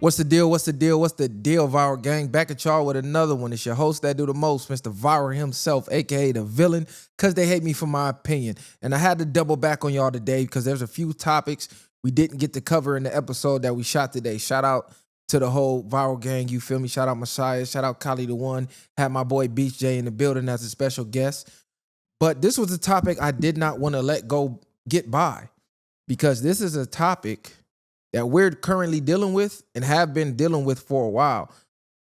What's the deal? What's the deal? What's the deal, Viral Gang? Back at y'all with another one. It's your host that do the most, Mr. Viral himself, aka the villain, because they hate me for my opinion. And I had to double back on y'all today because there's a few topics we didn't get to cover in the episode that we shot today. Shout out to the whole Viral Gang, you feel me? Shout out Messiah, shout out Kali the One. Had my boy Beach J in the building as a special guest. But this was a topic I did not want to let go get by because this is a topic that we're currently dealing with and have been dealing with for a while.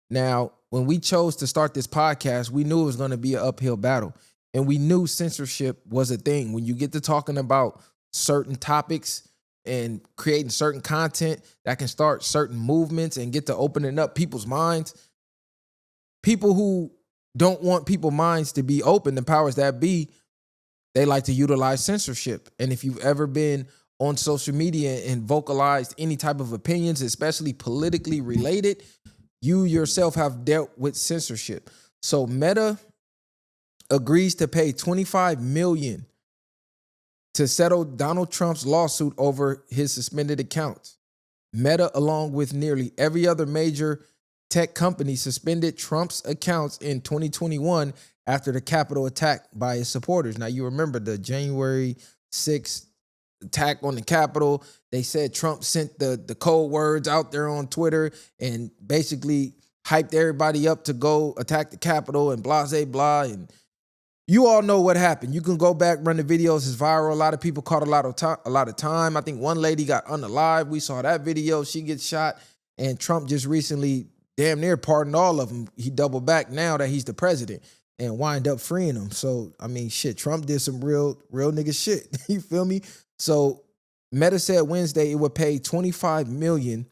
Now, when we chose to start this podcast, we knew it was going to be an uphill battle. And we knew censorship was a thing. When you get to talking about certain topics and creating certain content that can start certain movements and get to opening up people's minds, people who don't want people's minds to be open, the powers that be, they like to utilize censorship. And if you've ever been on social media and vocalized any type of opinions, especially politically related, you yourself have dealt with censorship. So Meta agrees to pay $25 million to settle Donald Trump's lawsuit over his suspended accounts. Meta, along with nearly every other major tech company, suspended Trump's accounts in 2021 after the Capitol attack by his supporters. Now, you remember the January 6th attack on the Capitol. They said Trump sent the code words out there on Twitter and basically hyped everybody up to go attack the Capitol and blah, blah, blah. And you all know what happened. You can go back, run the videos. It's viral. A lot of people caught a lot of time. I think one lady got unalive. We saw that video. She gets shot. And Trump just recently damn near pardoned all of them. He doubled back now that he's the president and wind up freeing them. So, I mean, shit, Trump did some real nigga shit. You feel me? So Meta said Wednesday it would pay $25 million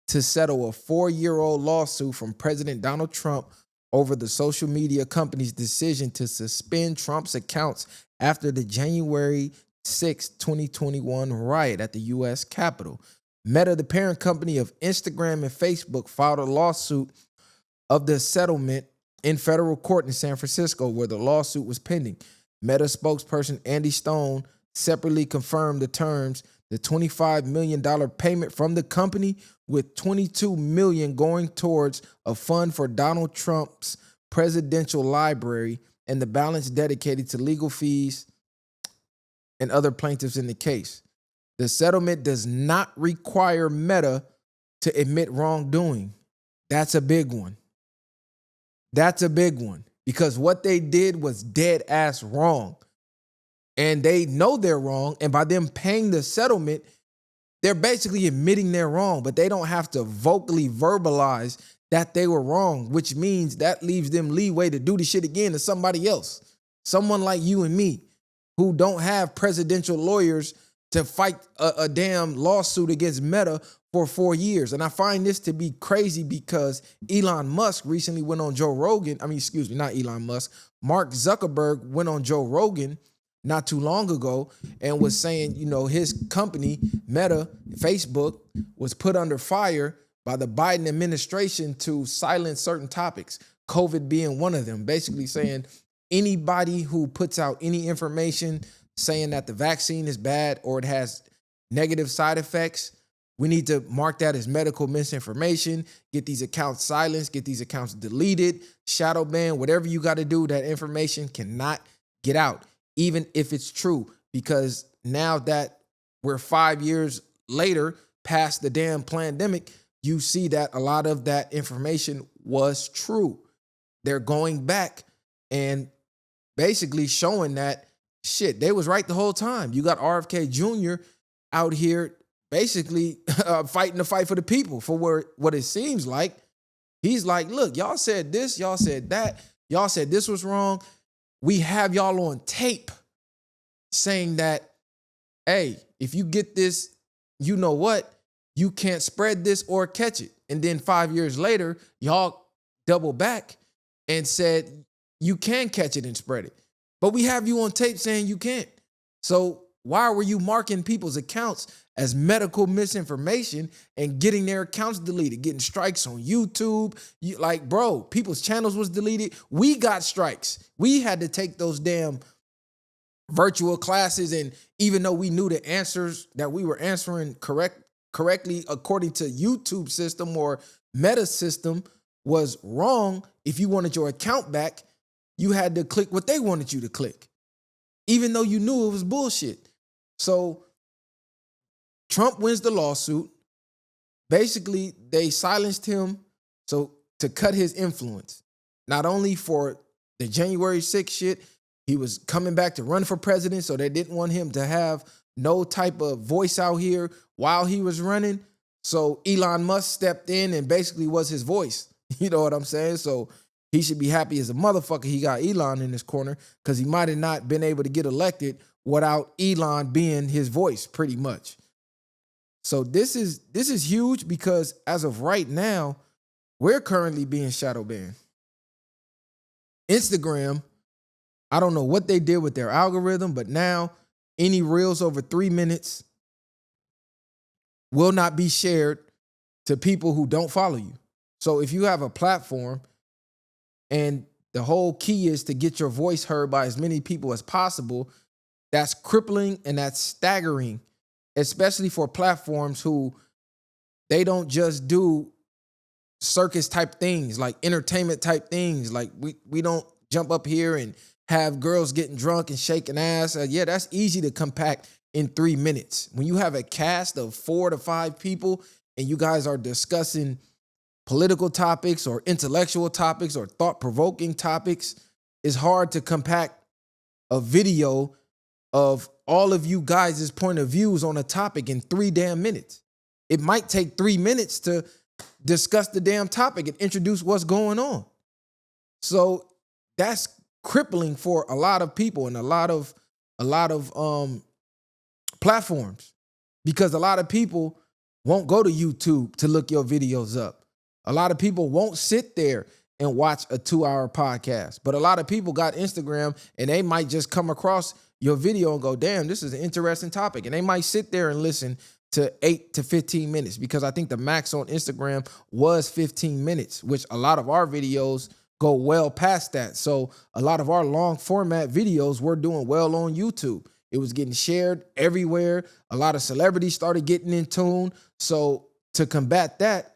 to settle a 4-year-old lawsuit from President Donald Trump over the social media company's decision to suspend Trump's accounts after the January 6, 2021 riot at the U.S. Capitol. Meta, the parent company of Instagram and Facebook, filed a lawsuit of the settlement in federal court in San Francisco where the lawsuit was pending. Meta spokesperson Andy Stone separately confirmed the terms, the $25 million payment from the company with $22 million going towards a fund for Donald Trump's presidential library and the balance dedicated to legal fees and other plaintiffs in the case. The settlement does not require Meta to admit wrongdoing. That's a big one. That's a big one because what they did was dead ass wrong. And they know they're wrong. And by them paying the settlement, they're basically admitting they're wrong, but they don't have to vocally verbalize that they were wrong, which means that leaves them leeway to do the shit again to somebody else. Someone like you and me who don't have presidential lawyers to fight a damn lawsuit against Meta for 4 years. And I find this to be crazy because Elon Musk recently went on Joe Rogan. Not Elon Musk. Mark Zuckerberg went on Joe Rogan not too long ago and was saying, his company, Meta, Facebook, was put under fire by the Biden administration to silence certain topics, COVID being one of them, basically saying anybody who puts out any information saying that the vaccine is bad or it has negative side effects, we need to mark that as medical misinformation, get these accounts silenced, get these accounts deleted, shadow ban, whatever you got to do, that information cannot get out. Even if it's true, because now that we're 5 years later past the damn pandemic, you see that a lot of that information was true. They're going back and basically showing that shit, they was right the whole time. You got RFK Jr. out here basically fighting the fight for the people for what it seems like. He's like, look, y'all said this, y'all said that, y'all said this was wrong. We have y'all on tape saying that, hey, if you get this, you know what? You can't spread this or catch it. And then 5 years later, y'all double back and said you can catch it and spread it. But we have you on tape saying you can't. So why were you marking people's accounts as medical misinformation and getting their accounts deleted, getting strikes on YouTube? People's channels was deleted. We got strikes. We had to take those damn virtual classes. And even though we knew the answers that we were answering correct correctly according to YouTube system or meta system was wrong, if you wanted your account back, you had to click what they wanted you to click, even though you knew it was bullshit. So Trump wins the lawsuit. Basically, they silenced him to cut his influence, not only for the January 6th shit. He was coming back to run for president, so they didn't want him to have no type of voice out here while he was running. So Elon Musk stepped in and basically was his voice. You know what I'm saying? So he should be happy as a motherfucker he got Elon in his corner, because he might have not been able to get elected without Elon being his voice, pretty much. So this is huge, because as of right now, we're currently being shadow banned. Instagram, I don't know what they did with their algorithm, but now any reels over 3 minutes will not be shared to people who don't follow you. So if you have a platform and the whole key is to get your voice heard by as many people as possible, that's crippling and that's staggering, especially for platforms who they don't just do circus type things, like entertainment type things. Like we don't jump up here and have girls getting drunk and shaking ass. Yeah, that's easy to compact in 3 minutes. When you have a cast of 4 to 5 people and you guys are discussing political topics or intellectual topics or thought-provoking topics, it's hard to compact a video of all of you guys' point of views on a topic in 3 damn minutes. It might take 3 minutes to discuss the damn topic and introduce what's going on. So that's crippling for a lot of people and a lot of platforms, because a lot of people won't go to YouTube to look your videos up. A lot of people won't sit there and watch a 2-hour podcast, but a lot of people got Instagram and they might just come across your video and go, damn, this is an interesting topic. And they might sit there and listen to 8 to 15 minutes, because I think the max on Instagram was 15 minutes, which a lot of our videos go well past that. So a lot of our long format videos were doing well on YouTube. It was getting shared everywhere. A lot of celebrities started getting in tune. So to combat that,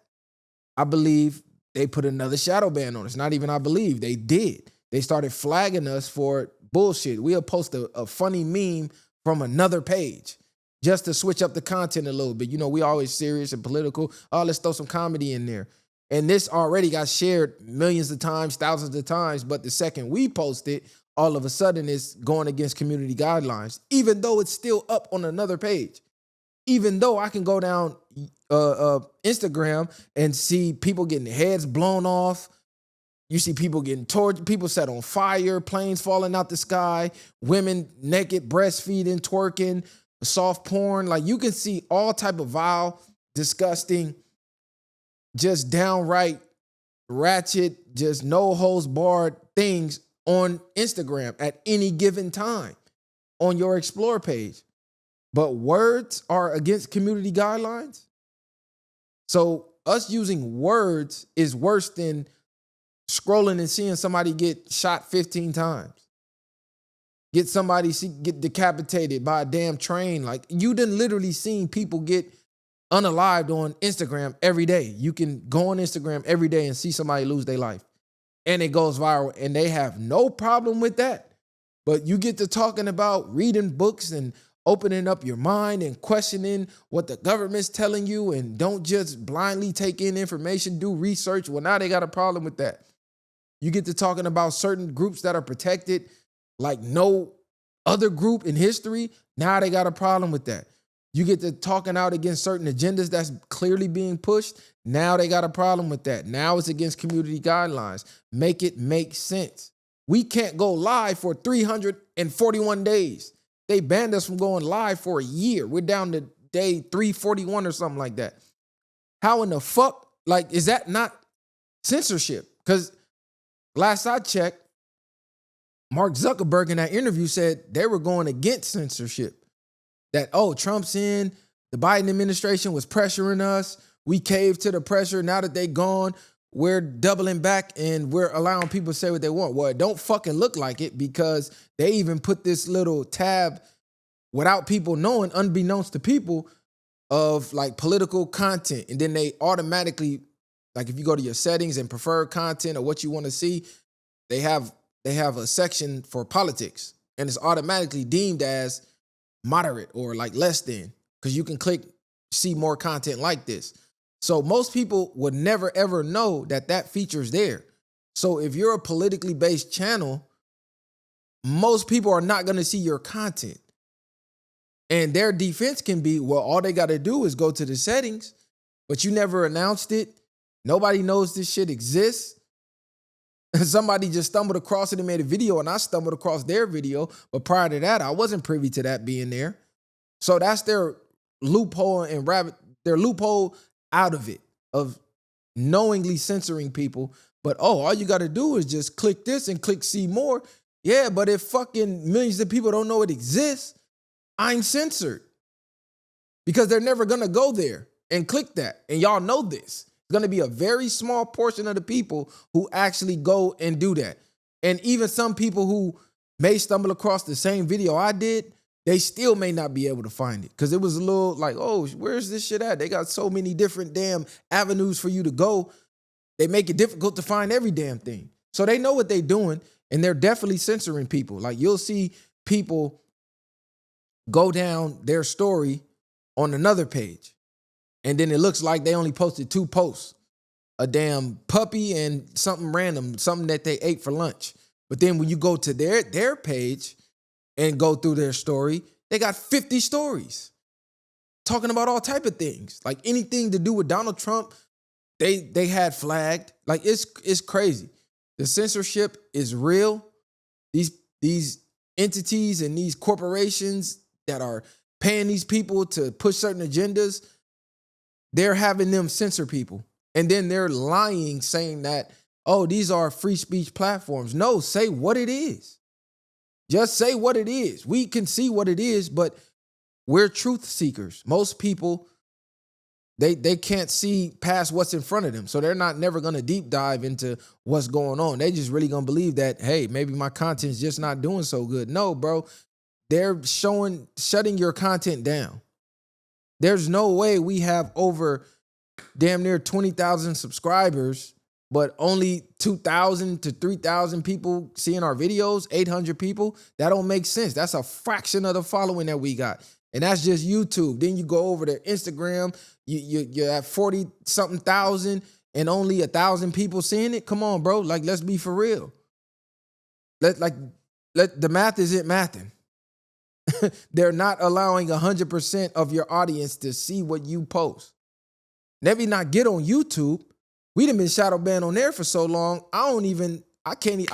I believe they put another shadow ban on us. Not even I believe, they did. They started flagging us for bullshit. We'll post a funny meme from another page just to switch up the content a little bit. You know, we always serious and political. Oh, let's throw some comedy in there. And this already got shared millions of times, thousands of times. But the second we post it, all of a sudden it's going against community guidelines, even though it's still up on another page. Even though I can go down Instagram and see people getting heads blown off. You see people getting tortured, people set on fire, planes falling out the sky, women naked, breastfeeding, twerking, soft porn. Like, you can see all type of vile, disgusting, just downright ratchet, just no holds barred things on Instagram at any given time on your explore page. But words are against community guidelines. So us using words is worse than scrolling and seeing somebody get shot 15 times. Get somebody get decapitated by a damn train. Like, you done literally seen people get unalived on Instagram every day. You can go on Instagram every day and see somebody lose their life. And it goes viral and they have no problem with that. But you get to talking about reading books and opening up your mind and questioning what the government's telling you, and don't just blindly take in information, do research. Well, now they got a problem with that. You get to talking about certain groups that are protected like no other group in history. Now they got a problem with that. You get to talking out against certain agendas that's clearly being pushed. Now they got a problem with that. Now it's against community guidelines. Make it make sense. We can't go live for 341 days. They banned us from going live for a year. We're down to day 341 or something like that. How in the fuck, like, is that not censorship? Because last I checked, Mark Zuckerberg in that interview said they were going against censorship. That, oh, Trump's in, the Biden administration was pressuring us. We caved to the pressure. Now that they gone, we're doubling back and we're allowing people to say what they want. Well, it don't fucking look like it, because they even put this little tab without people knowing, unbeknownst to people, of like political content, and then they automatically, like if you go to your settings and preferred content or what you want to see, they have a section for politics, and it's automatically deemed as moderate or like less than, because you can click see more content like this. So most people would never ever know that feature is there. So if you're a politically based channel, most people are not going to see your content. And their defense can be, well, all they got to do is go to the settings, but you never announced it. Nobody knows this shit exists. Somebody just stumbled across it and made a video, and I stumbled across their video. But prior to that, I wasn't privy to that being there. So that's their loophole their loophole out of it, of knowingly censoring people. But all you got to do is just click this and click see more. Yeah, but if fucking millions of people don't know it exists, I'm censored, because they're never going to go there and click that. And y'all know this. It's going to be a very small portion of the people who actually go and do that. And even some people who may stumble across the same video I did, they still may not be able to find it, because it was a little like, oh, where's this shit at? They got so many different damn avenues for you to go. They make it difficult to find every damn thing. So they know what they're doing, and they're definitely censoring people. Like you'll see people go down their story on another page, and then it looks like they only posted 2 posts, a damn puppy and something random, something that they ate for lunch. But then when you go to their page and go through their story, they got 50 stories talking about all type of things, like anything to do with Donald Trump. They had flagged. Like it's crazy. The censorship is real. These entities and these corporations that are paying these people to push certain agendas, they're having them censor people. And then they're lying, saying that, oh, these are free speech platforms. No, say what it is. Just say what it is. We can see what it is, but we're truth seekers. Most people, they can't see past what's in front of them. So they're never going to deep dive into what's going on. They just really going to believe that, hey, maybe my content's just not doing so good. No, bro. They're shutting your content down. There's no way we have over damn near 20,000 subscribers, but only 2,000 to 3,000 people seeing our videos, 800 people. That don't make sense. That's a fraction of the following that we got. And that's just YouTube. Then you go over to Instagram, you're at 40-something thousand and only 1,000 people seeing it. Come on, bro. Like, let's be for real. The math isn't mathing. They're not allowing 100% of your audience to see what you post. Maybe not get on YouTube. We done been shadow banned on there for so long. I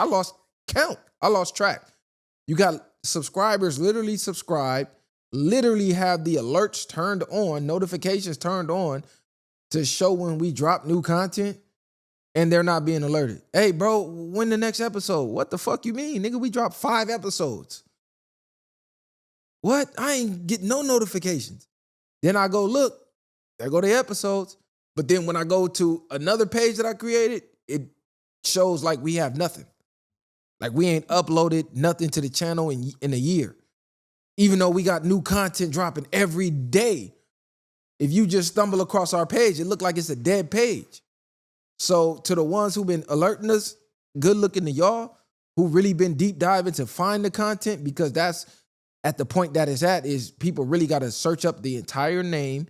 lost count. I lost track. You got subscribers literally subscribed, literally have the alerts turned on, notifications turned on to show when we drop new content, and they're not being alerted. Hey, bro, when the next episode? What the fuck you mean? Nigga, we dropped 5 episodes. What? I ain't getting no notifications. Then I go, look, there go the episodes. But then when I go to another page that I created, it shows like we have nothing. Like we ain't uploaded nothing to the channel in a year. Even though we got new content dropping every day. If you just stumble across our page, it look like it's a dead page. So to the ones who've been alerting us, good looking to y'all, who really been deep diving to find the content, because that's at the point that it's at, is people really got to search up the entire name,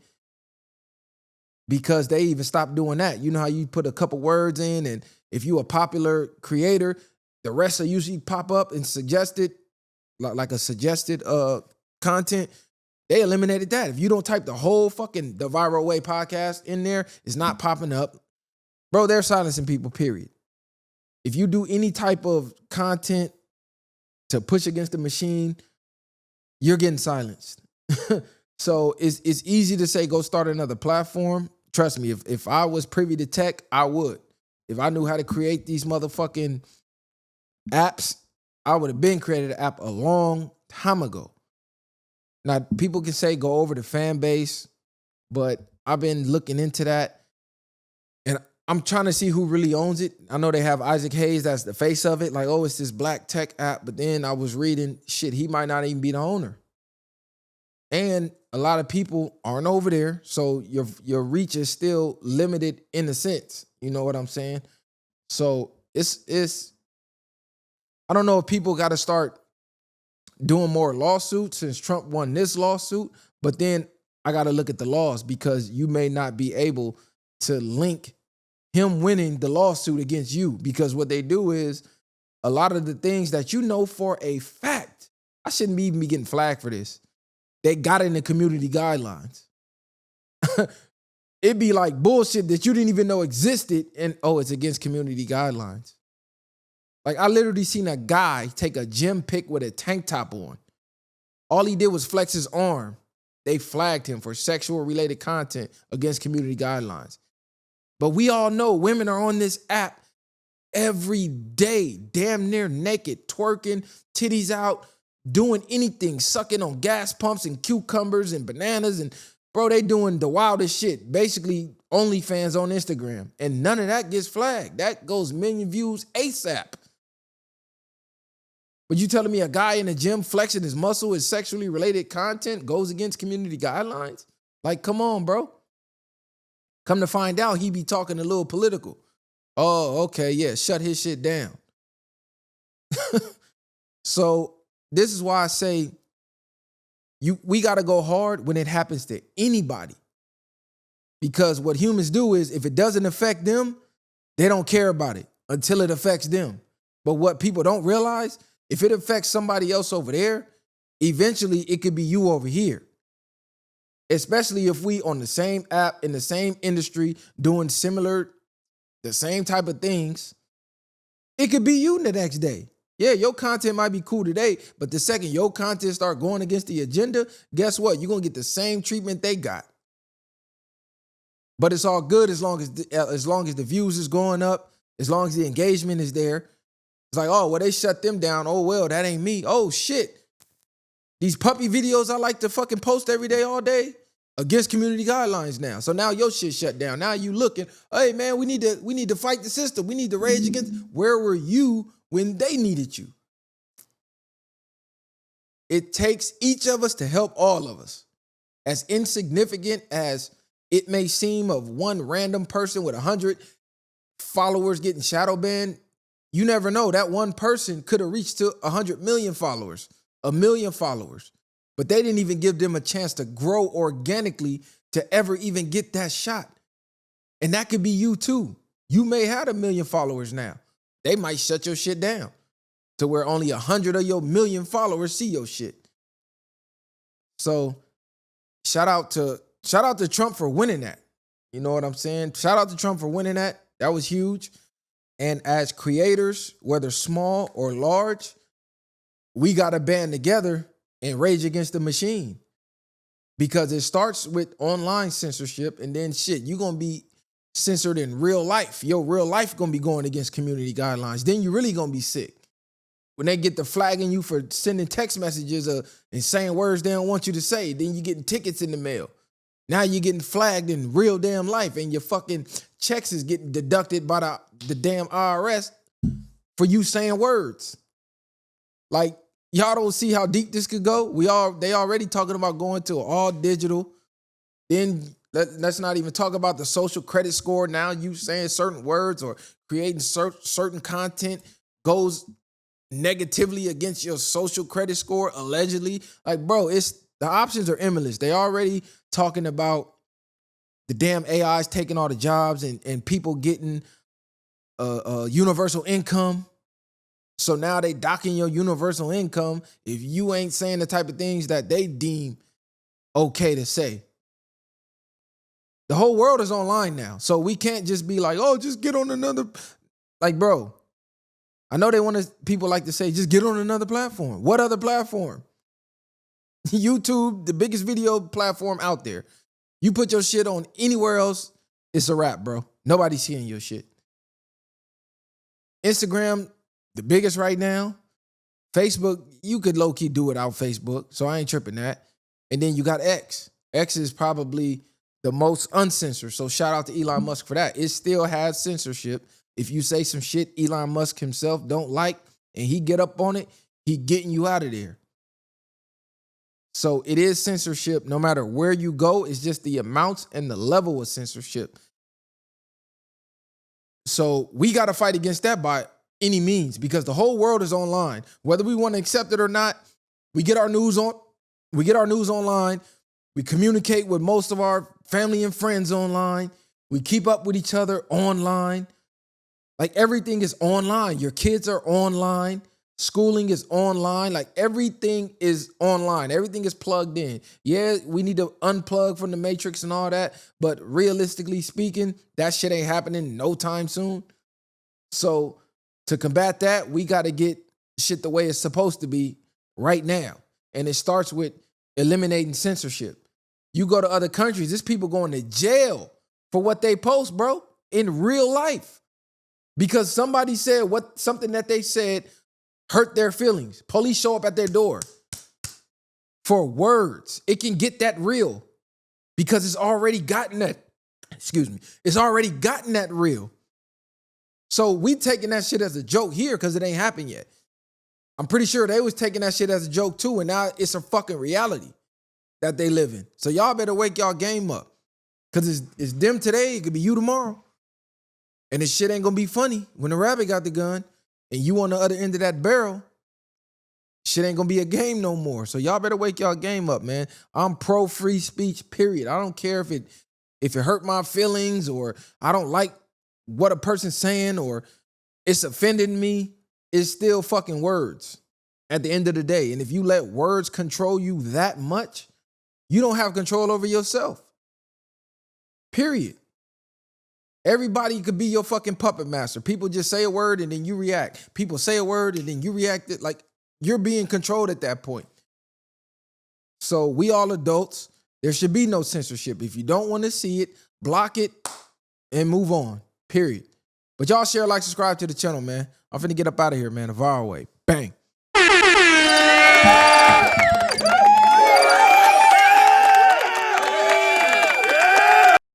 because they even stopped doing that. You know how you put a couple words in, and if you a popular creator, the rest will usually pop up and suggested, like a suggested content. They eliminated that. If you don't type the whole fucking The Viral Way podcast in there, it's not popping up. Bro, they're silencing people, period. If you do any type of content to push against the machine, you're getting silenced. So it's easy to say, go start another platform. Trust me, if I was privy to tech, I would. If I knew how to create these motherfucking apps, I would have been created an app a long time ago. Now, people can say go over to fan base, but I've been looking into that, and I'm trying to see who really owns it. I know they have Isaac Hayes, that's the face of it. Like, oh, it's this black tech app. But then I was reading, shit, he might not even be the owner. And a lot of people aren't over there, so your reach is still limited in a sense. You know what I'm saying? So it's I don't know if people got to start doing more lawsuits since Trump won this lawsuit, but then I got to look at the laws because you may not be able to link him winning the lawsuit against you, because what they do is a lot of the things that you know for a fact, I shouldn't even be getting flagged for this. They got in the community guidelines. It'd be like bullshit that you didn't even know existed, and it's against community guidelines. Like, I literally seen a guy take a gym pic with a tank top on. All he did was flex his arm. They flagged him for sexual related content against community guidelines. But we all know women are on this app every day, damn near naked, twerking, titties out, doing anything, sucking on gas pumps and cucumbers and bananas. And bro, they doing the wildest shit. Basically, OnlyFans on Instagram. And none of that gets flagged. That goes million views ASAP. But you telling me a guy in the gym flexing his muscle is sexually related content goes against community guidelines? Like, come on, bro. Come to find out, he be talking a little political. Oh, okay, yeah, shut his shit down. So this is why I say we got to go hard when it happens to anybody. Because what humans do is if it doesn't affect them, they don't care about it until it affects them. But what people don't realize, if it affects somebody else over there, eventually it could be you over here. Especially if we on the same app, in the same industry, doing the same type of things. It could be you the next day. Yeah, your content might be cool today, but the second your content start going against the agenda, guess what? You're going to get the same treatment they got. But it's all good as long as the views is going up, as long as the engagement is there. It's like, oh, well, they shut them down. Oh, well, that ain't me. Oh, shit. These puppy videos I like to fucking post every day, all day, against community guidelines now. So now your shit shut down. Now you looking, hey, man, we need to fight the system. We need to rage against. Where were you when they needed you? It takes each of us to help all of us. As insignificant as it may seem of one random person with 100 followers getting shadow banned, you never know. That one person could have reached to 100 million followers, 1 million followers. But they didn't even give them a chance to grow organically to ever even get that shot. And that could be you too. You may have 1 million followers now. They might shut your shit down to where only 100 of your 1 million followers see your shit. So shout out to Trump for winning that. You know what I'm saying? Shout out to Trump for winning that. That was huge. And as creators, whether small or large, we got to band together and rage against the machine. Because it starts with online censorship, and then shit, you're going to be censored in real life. Your real life going to be going against community guidelines. Then you're really going to be sick. When they get to flagging you for sending text messages and saying words they don't want you to say, then you're getting tickets in the mail. Now you're getting flagged in real damn life, and your fucking checks is getting deducted by the damn IRS for you saying words. Like, y'all don't see how deep this could go? They already talking about going to all digital. Then let's not even talk about the social credit score. Now you saying certain words or creating certain content goes negatively against your social credit score, allegedly. Like, bro, the options are endless. They already talking about the damn AIs taking all the jobs and people getting universal income. So now they docking your universal income if you ain't saying the type of things that they deem okay to say. The whole world is online now. So we can't just be like, oh, just get on another. Like, bro, I know people like to say, just get on another platform. What other platform? YouTube, the biggest video platform out there. You put your shit on anywhere else, it's a wrap, bro. Nobody's seeing your shit. Instagram, the biggest right now. Facebook, you could low-key do without Facebook, so I ain't tripping that. And then you got X. X is probably the most uncensored, so shout out to Elon Musk for that. It still has censorship. If you say some shit Elon Musk himself don't like and he get up on it, he getting you out of there. So it is censorship no matter where you go. It's just the amounts and the level of censorship. So we got to fight against that by any means because the whole world is online. Whether we want to accept it or not, we get our news online. We communicate with most of our family and friends online. We keep up with each other online. Like everything is online. Your kids are online. Schooling is online. Like everything is online. Everything is plugged in. Yeah, we need to unplug from the matrix and all that. But realistically speaking, that shit ain't happening no time soon. So to combat that, we got to get shit the way it's supposed to be right now. And it starts with eliminating censorship. You go to other countries, there's people going to jail for what they post, bro, in real life. Because somebody said something that they said hurt their feelings. Police show up at their door for words. It can get that real because it's already gotten that, it's already gotten that real. So we taking that shit as a joke here because it ain't happened yet. I'm pretty sure they was taking that shit as a joke too, and now it's a fucking reality that they live in. So y'all better wake y'all game up because it's them today, it could be you tomorrow. And this shit ain't gonna be funny when the rabbit got the gun and you on the other end of that barrel. Shit ain't gonna be a game no more. So y'all better wake y'all game up, man. I'm pro free speech, period. I don't care if it hurt my feelings or I don't like what a person's saying or it's offending me. It's still fucking words at the end of the day. And if you let words control you that much, you don't have control over yourself. Period. Everybody could be your fucking puppet master. People just say a word and then you react. People say a word and then you react it like you're being controlled at that point. So we all adults. There should be no censorship. If you don't want to see it, block it and move on. Period. But y'all share, like, subscribe to the channel, man. I'm finna get up out of here, man. The Viral Way. Bang.